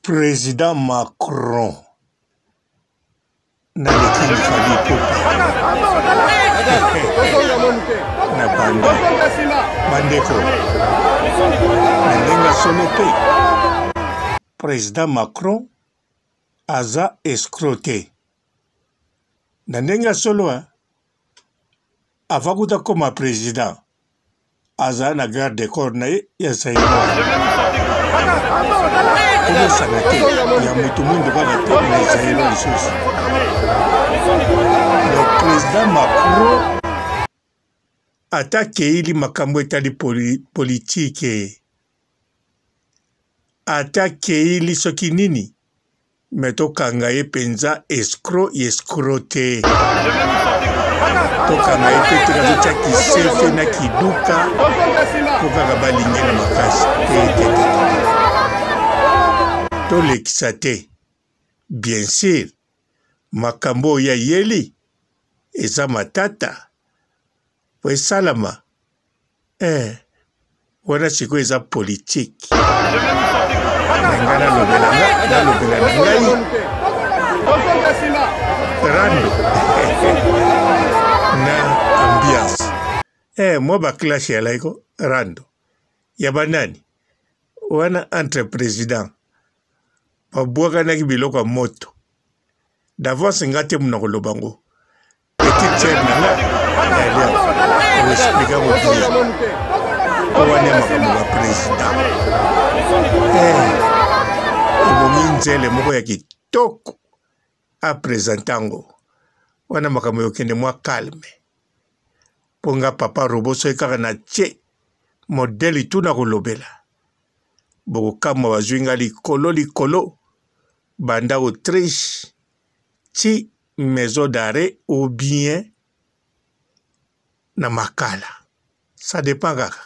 Président Macron na lekini fali popa na bandeko na ndenga solo pe Président Macron aza escroqué na ndenga solo avakuta koma président aza na garde de corps na ye ya Zaïre omo sanate ya mutu mundu kaka te na Zaïre lisusu. Le président Macron atake ili makambo etali politike atake ili soki nini metokanga ye penza escroc te tokanga ye pe teka totya kisefe na kiduka po kaka balinge na makasi te tolekisa te. Bien sûr makambo ya yeli eza matata po esalama wana sikoyo eza politike nga nalobela na ngai rando na ambiance mwa baklash ya laiko rando ya banani wana entre président babwakanaki biloko ya moto d'avance nga te muna koloba ngo petite sœur nanga elia oexplika ngo bien owane makambo ba président ebongi nzele moko ya kitoko apresentango wana makambo yokende mwa calme mpo nga papa roboso ekaka na tie modele tuna kolobela bokokamwa bazwi nga likolo banda Autriche ti maison d'arrêt ou bien na makala ça dépend kaka.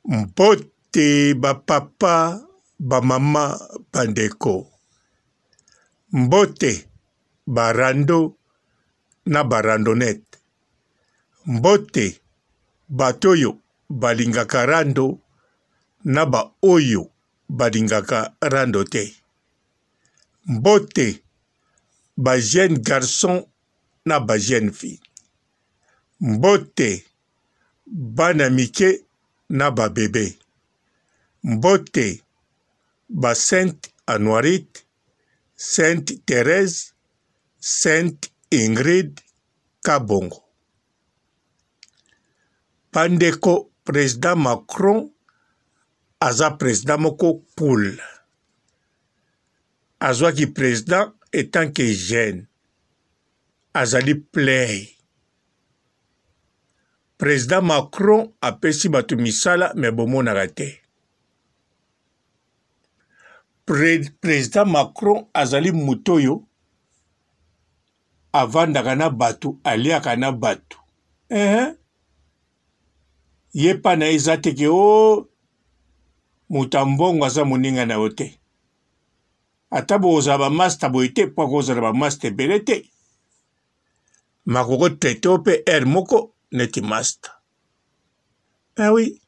Mbote bapapa bamama bandeko mbote barando na barandonete mbote batoyo balingaka rando na baoyo balingaka rando te mbote ba jeune garçon na ba jeune fille mbote bana mike na ba bébé mbote ba Sainte Anuarite Sainte Thérèse Sainte Ingrid Kabongo. Pandeko président Macron aza président moko poule azwaki président etant que jeune azali play président Macron apesi bato misala me bomonaka te président Macron azali mutu oyo avandaka na bato aliaka na bato ye pa na eza teke mutu ambongo aza moninga na yo te ata bokozala bamaster boye te mpo akozala bamaster ebele te makoko traite o mpe aire moko neti master oui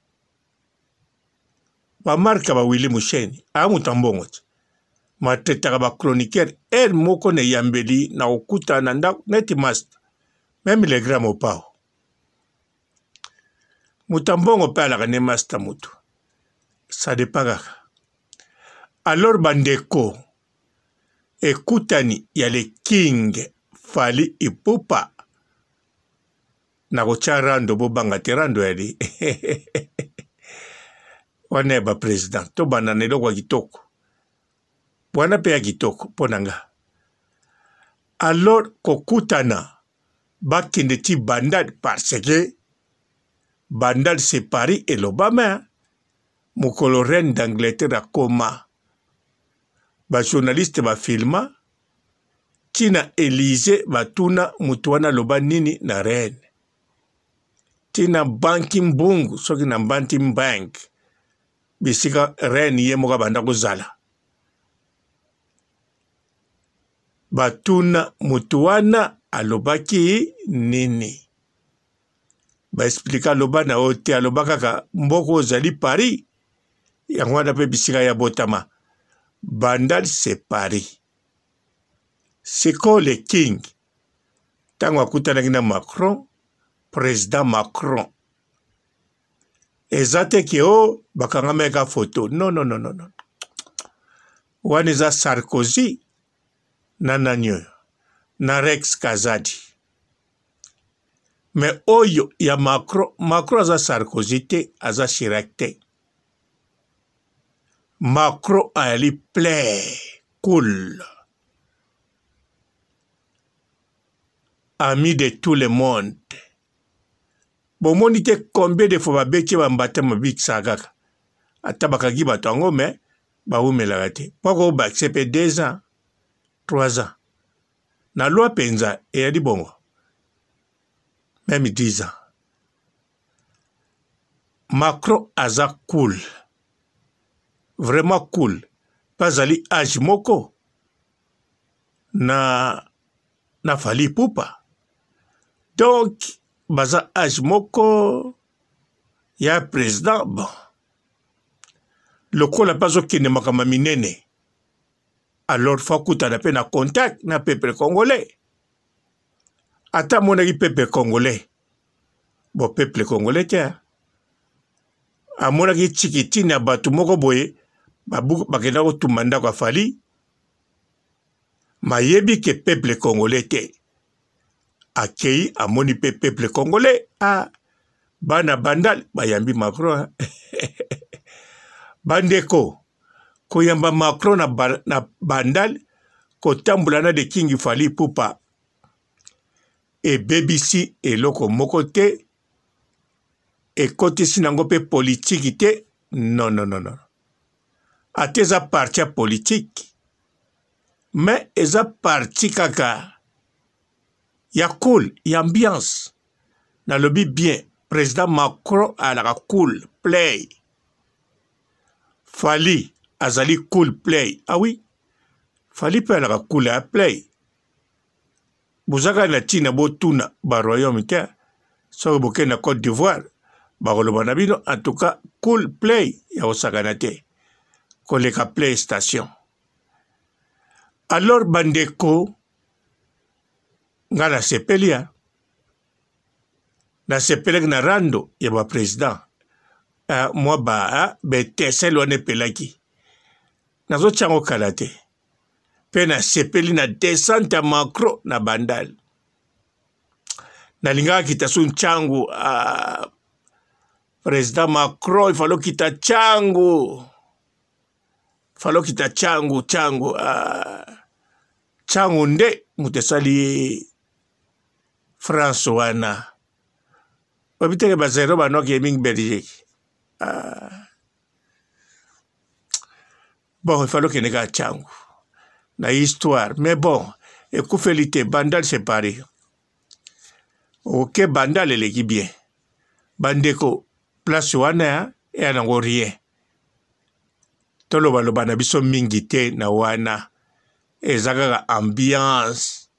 bamarka bawili musheni aya mutu ambongo te matretaka bachroniqueur aire moko na eyambeli na kokutana na ndako neti master meme le grand mopao mutu ambongo mpe alaka ne master mutu ça dépend kaka. Alors bandeko ekutani ya le king Fally Ipupa na kotia rando bobanga te rando yali wana ya bapresident tobanda na eloko ya kitoko wana mpe ya kitoko mpo na nga. Alors kokutana bakende ti bandade parce que bandade c'est Paris elobama mokolo reine d'Angleterre akoma bajournaliste bafilma tina Élysée batuna mutu wana aloba nini na reine tina banki mbungu soki na mbanti mbank bisika reine ye moko banda kozala batuna mutu wana alobaki nini baexplika aloba na yo te aloba kaka mboko ozali Paris yango wana mpe bisika ya botama bandal séparé siko le king ntango akutanaki na Macron président Macron eza te ke o bakangamaka photo non wana eza Sarkozy na nani oyo na Rex Kazadi mais oyo ya Macron aza Sarkozy te aza Chirac te Macron ayali plaît cool ami de tout le monde bomoni te combien de fois babeti bambatama bikisaka kaka ata bakaki bato yango me bawumelaka te poko bakise mpe 2 ans 3 ans na loi mpenza eyali bongo même 10 ans Macron aza cool vraiment cool pazali age moko na Fally Ipupa donc baza age moko ya président bon lokola bazokende makambo minene alors fa kutana mpe na contact na peuple congolais ata monaki peuple congolais bon peuple congolais te amonaki tshikitini ya bato moko boye bakenda kotuma ndako ya Fally mayebi ke peuple congolais te akei amoni pe peuple congolais bana bandal bayambi Macron bandeko koyamba Macron na bandal kotambola na de King Fally Ipupa ebebisi eloko moko te ekotisi nango pe politiki te non ate eza parti ya politique mais eza parti kaka ya cool ya ambiance nalobi bien président Macron alaka cool play Fally azali cool play oui Fally mpe alaka cool ya play bozaka na ntina botuna baroyaume te soki bokende na Côte d'Ivoire bakoloba na bino en tout cas cool play ya kosakana te koleka play station alors bandeko nga nasepelaki na rando ya baprésident mwa betesele wana epelaki nazotyango kala te mpe nasepeli na descente ya Macron na bandal nalingaka kita so ntyangu président Macron ifalo kita tyangu tyangu nde moto esali France wana babiteke bazero banoki yemingi Belgique bon ifalo kende ka tyangu na histoire mais bon ekufeli te bandal séparé ok bandal eleki bien bandeko place wana eya nango rien tolobaloba na biso mingi te na wana eza kaka ambiance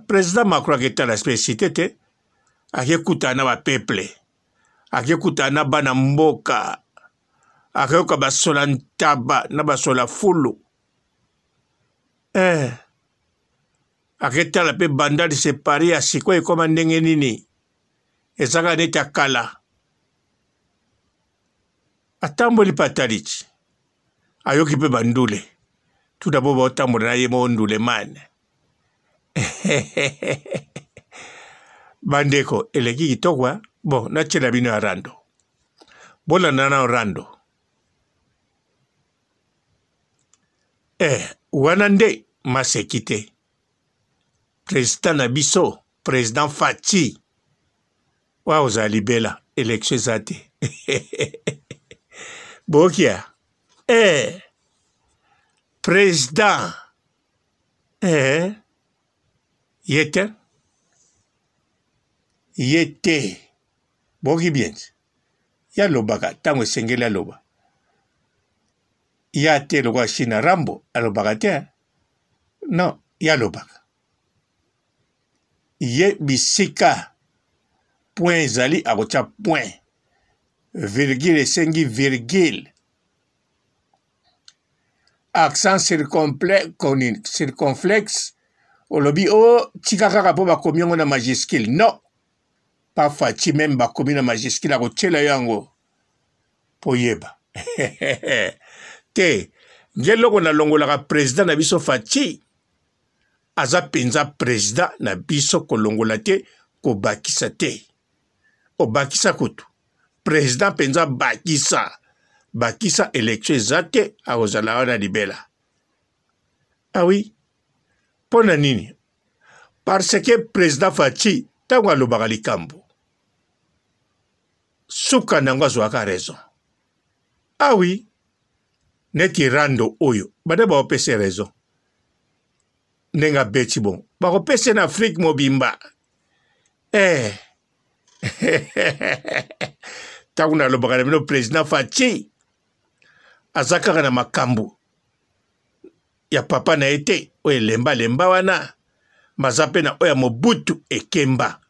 président Macron aketala spécialité te akekutana na bapeuple akekutana na bana mboka akeyoka basola ntaba na basola fulu aketala mpe bandali séparé ya sikoyo ekoma ndenge nini ezaka neti akala atamboli patalici ayoki mpe bandule tout d'abord baotambola na ye mo ndule mane bandeko eleki kitoko bon natiela bino ya rando bolanda na rando wana nde maseki te président na biso président Faci wa ozala libela élection eza te bokia président ye te boki bien ya lobaka ntango esengeli aloba ya te lokwa China Rambo alobaka te non ya lobaka ye bisika point ezali akotya point virgule esengi virgule accent circonflexe olobi o tika kaka po bakomi yango na majuscule non pas Fachi même bakomi na majuscule akotiela yango po yeba te ngeloko na longolaka président na biso Fachi aza penza président na biso kolongola te kobakisa te obakisa kutu président penza bakisa élection eza te akozala wana libela. Ah oui, pona nini? Parce que président Fachi ntango alobaka likambo suka nango azwaka raison. Ah oui, neti rando oyo bade baopesa raison ndenge abeti bon bakopesa na Afrique mobimba ntango nalobaka na bino président Fachi aza kaka na makambo ya papa na ye te oyo elemba wana maza mpe na oyo Mobutu ekemba.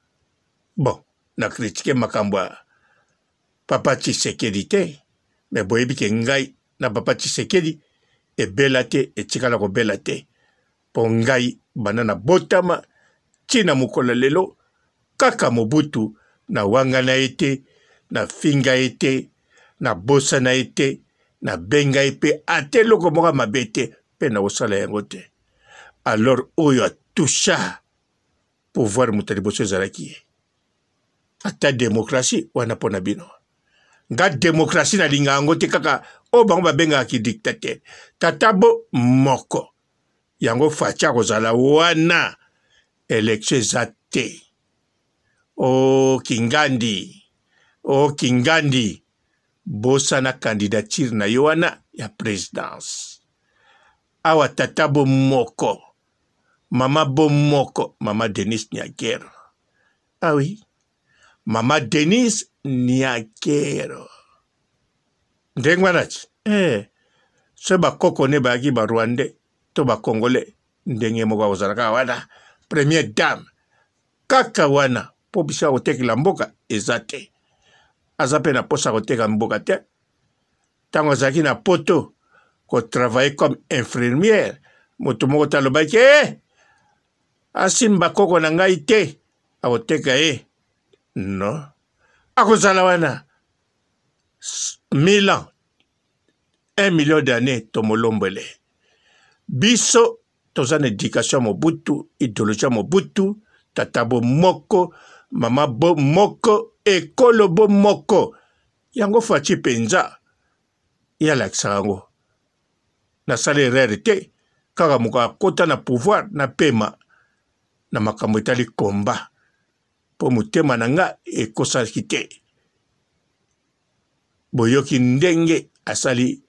Bon, na kritike makambo ya papa Tshisekedi te, me boyebi ke ngai na papa Tshisekedi ebela te etikala kobela te po ngai bana na botama ntina mokolo lelo kaka Mobutu na wanga na ye te, na finga ye te, na bosa na ye te, na benga ye pe ate loko moko mabe te mpe na kosala yango te. Alors oyo atusha pouvoir moto liboso ezalaki ye ata démocratie wana mpo na bino nga démocratie nalinga yango te kaka oyo bango babengaka kidictateur tatabo moko yango Fachi akozala wana élection eza te. O Kingandi bosana candidature na yo wana ya présidence awa tata bo moko mama bo moko mama Denis Nyakero. Ah oui, mama Denis Nyakero ndenge wanachi so bakoko ne bayaki ba Rwandais to ba Congolais ndenge moko akozalaka wana première dame kaka wana po biso akotekela mboka eza te. Aza mpe na posa koteka mboka te ntango azalaki na poto kotravaille comme infirmière moto moko talobaki asimba koko na ngai te akoteka ye non akozala wana 1000 ans 1 million d'années tomolombele biso toza na éducation Mobutu idéologie Mobutu tatabo moko mama bo moko ekolo bo moko yango Fachi penza yalakisa yango nasala erreur te kaka moko akota na pouvoir na pema na makambo etali komba po motema na nga ekosaki te boyoki ndenge asali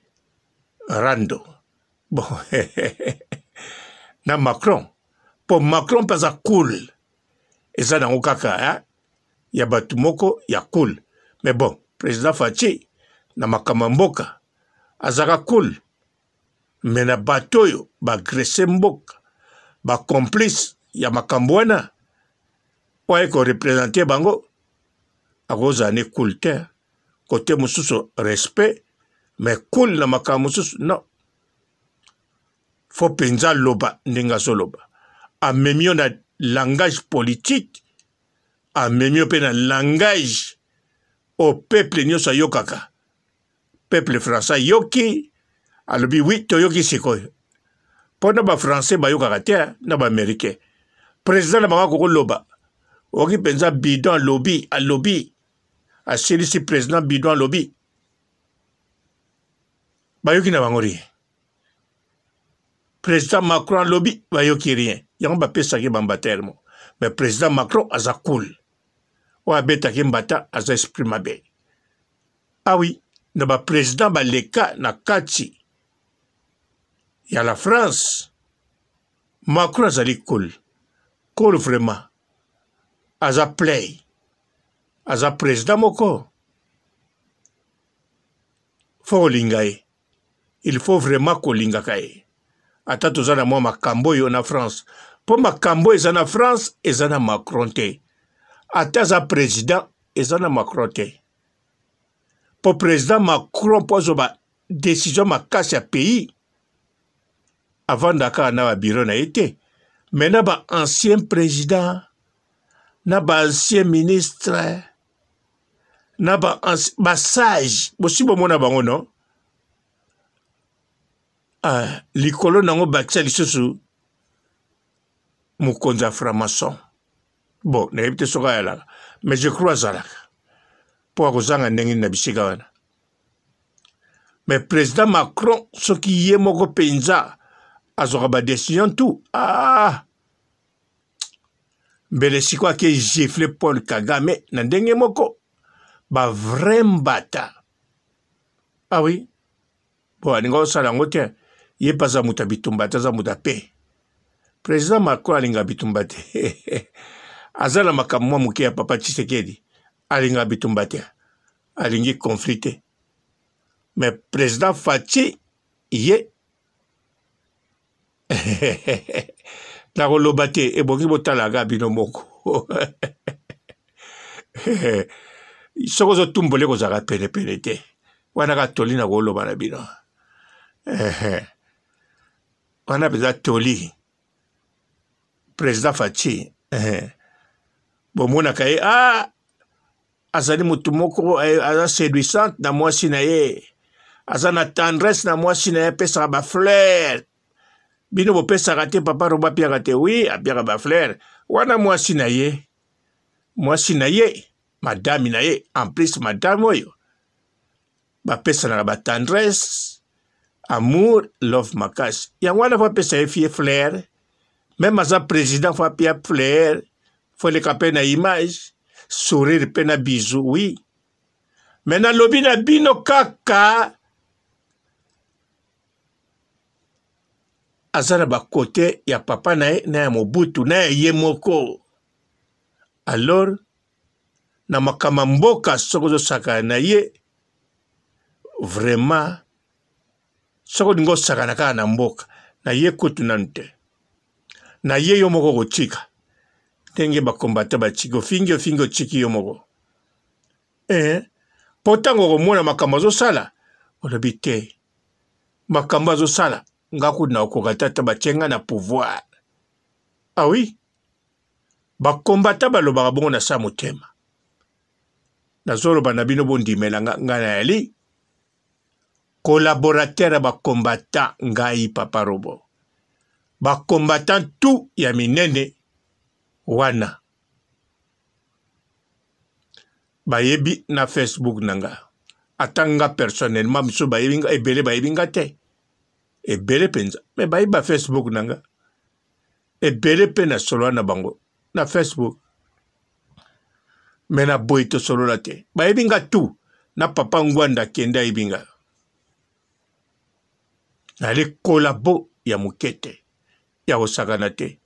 rando bon na Macron po Macron paza cool eza nango kaka ya batu moko ya cool mais bon président Fachi na makambo mboka azaka cool mais na bato oyo bagrese mboka ba complice ya makambo wana oyo korepresente bango akozala ne cool te kote mosusu respect mais cool na makambo mosusu non fo penza loba ndenge azoloba amemio na langage politique amemio mpe na langage au peuple nyonso ayokaka peuple français yoki alobi wi toyoki sikoyo mpo na bafrançais bayokaka te na baaméricain président na bango akokoloba oki mpenza bidon alobi asilisi président bidon alobi bayoki na bango rien président Macron alobi bayoki rien yango bapesaki bambatermo mais président Macron aza cool oyo abetaki mbata aza esprit mabe. Ah oui, na baprésident baleka na kati ya la France Macron azali cool vraiment aza play aza président moko fo kolinga ye il faut vraiment kolingaka ye ata toza na mwa makambo oyo na France mpo makambo eza na France eza na Macron te ata aza président eza na Macron te pour président Macron pour la décision ma casse à pays avant d'accord na bureau na été maintenant ba ancien président na ba ancien ministre na ba sage aussi bon mona bango non likolo nango bakisa lisusu mukonza franc-maçon bon na yebite soka yala mais je crois zalaka pour kozanga ndenge na bisika wana mais président Macron ce qui est moko penza azoka ba décision tout mbele sikwa ke gifle Paul Kagame na ndenge moko ba vrai mbata oui bon alinga osala ngo te ye paza muta bitumba taza muta pe président Macron alinga bitumba te azala makamwa muke ya papa Tshisekedi alinga bitumba te alingi conflit mais président Fachi ye la rolobate e bongi botala ga bino moko soko zo tumbole ko zaka pele te wana ka toli na koloba na bino wana beza toli président Fachi bomona kai azali mutu moko aza séduisante na mwasi na ye aza na tendresse na mwasi na ye pesaka ba fleur bino bo pesaka te papa roba piaka te oui apiaka ba fleur wana mwasi na ye madame na ye en plus madame oyo ba pesana ba tendresse amour love makasi yango wana fa pesa ye fie fleur même aza président fa pia fleur faut le capé na image sourire pe na bisou oui maintenant lobi na bino kaka azala ba côté ya papa na ya Mobutu na ye moko alors na makama mboka soko saka na ye vraiment soko dingo saka na kana mboka na ye kutu nante na ye yo moko kochika tenge ba kombata ba chiko fingo chiki yo moko potango ko mona makamba zo sala olobi te makamba zo sala ngaku na okokatata ba chenga na pouvoir oui ba kombata ba loba bongo na sa motema na zolo ba na bino bondimela ngana yali collaborateur ba combattant ngai papa robo ba combattant tout ya minene wana bayebi na Facebook nanga atanga personnellement miso bayebi ebele bayebi ngate ebele penza mais bayiba Facebook nanga ebele pena solo na bango na Facebook mais na boito solo la te bayebi nga tout na papa ngwanda kenda ibinga nali kolabo ya mukete ya osakana te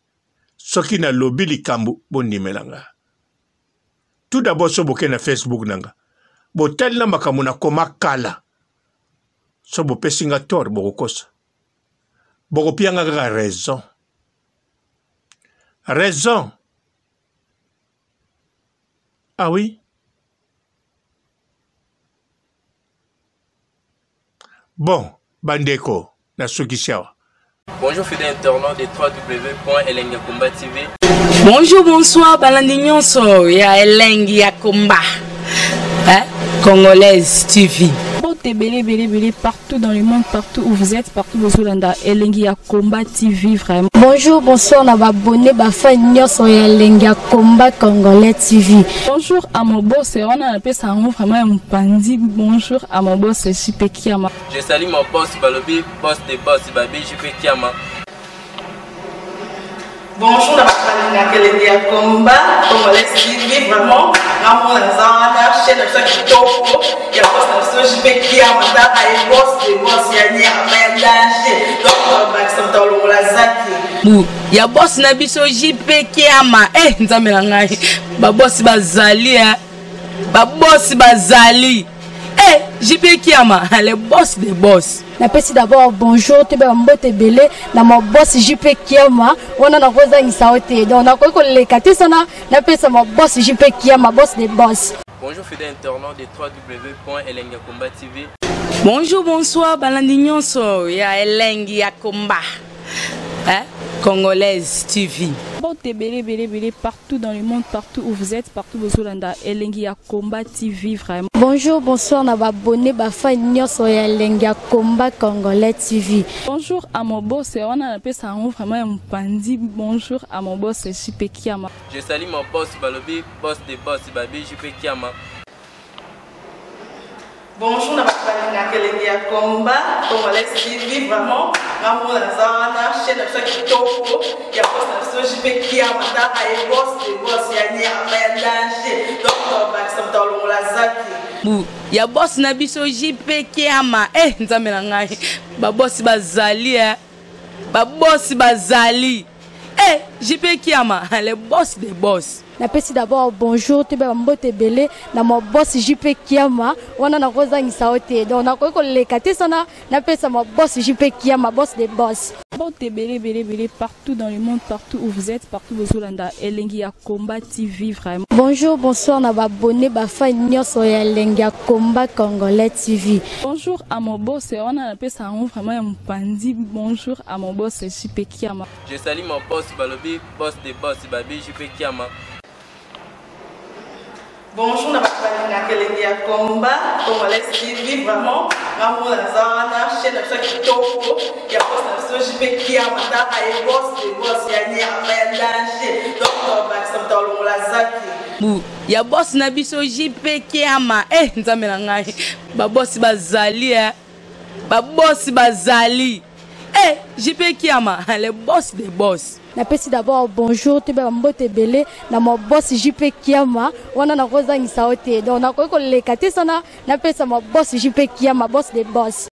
soki na lobi likambo bondimelanga tout d'abord so boke na Facebook nanga botali na makambo na koma kala so bopesinga tor bokokosa bokopianga kaka raison oui bon bandeko na sukishawa. Bonjour fidèles internautes de www.elengiakomba TV. Bonjour, bonsoir, balandignon so ya Elengiakomba Congolaise TV. Belé partout dans le monde, partout où vous êtes, partout où vous êtes, Elengiakomba TV vraiment. Bonjour, bonsoir, on va abonner à Elengiakomba Congolais TV. Bonjour à mon boss, on a appelé ça vraiment un pandi. Bonjour à mon boss, JP Kiama. Je salue mon boss Balobi, boss des boss Babi, JP Kiama. Bonjour, la Elengiakomba Congolais TV vraiment. Ya boss na biso JP Kiama nzamela ngai ba boss bazali ba boss bazali JP Kiama le boss des boss. Napesi d'abord bonjour te ba mbote belé na mo boss JP Kiama ona na koza ngisaote donc na ko lekate sana napesa mo boss JP Kiama boss des boss. Bonjour fidèles internautes de www.elengiakomba TV. Bonjour, bonsoir, balandi nyonso ya Elengi ya Komba. Congolaise TV. Belé, partout dans le monde, partout où vous êtes, partout où vous êtes, Elengi ya Komba TV, vraiment. Bonjour, bonsoir, na abonné bafa nyonso ya Elengi ya Komba Congolais TV. Bonjour à mon boss, on a appelé ça vraiment un pandi. Bonjour à mon boss, JP Kiama. Je salue mon boss Balobi, boss des boss Babi, JP Kiama. Bonjour, na Elengi ya Komba Congolais TV, vraiment. Maman Lazana, chaîne de chaque topo, il y a pas de JP Kiama, et boss des boss, il y a un danger. Donc, on va s'entendre la zaki. Ya boss na biso JP Kiama. Nzambe na ngai. Ba boss bazali Ba boss bazali. JP Kiama, le boss des boss. Napesi d'abord bonjour, tu peux mbote belé na mon boss JP Kiama, wana na koza ngisaote. Donc na ko lekate sana, napesa mon boss JP Kiama, boss des boss. Belé, partout dans le monde, partout où vous êtes, partout où vous êtes, Elengi ya Komba TV, vraiment. Bonjour, bonsoir, na abonné bafa nyonso ya Elengi ya Komba Congolais TV. Bonjour à mon boss, on a appelé ça vraiment un pandi. Bonjour à mon boss JP Kiama. Je salue mon boss Balobi, boss des boss Babi, JP Kiama. Bonjour, na Elengi ya Komba Congolais TV, vraiment. Maman Lazana, chaîne de chaque topo, il y a pas de JP Kiama, et boss des boss, il y a un danger. Donc, on va s'entendre la zaki. Ya boss na biso JP Kiama. Nzambe na ngai. Ba boss bazali Ba boss bazali. JP Kiama, le boss des boss. Napesi d'abord bonjour, tu peux mbote belé na mon boss JP Kiama, wana na koza ngisaote. Donc na ko lekate sana, napesa mon boss JP Kiama, boss des boss.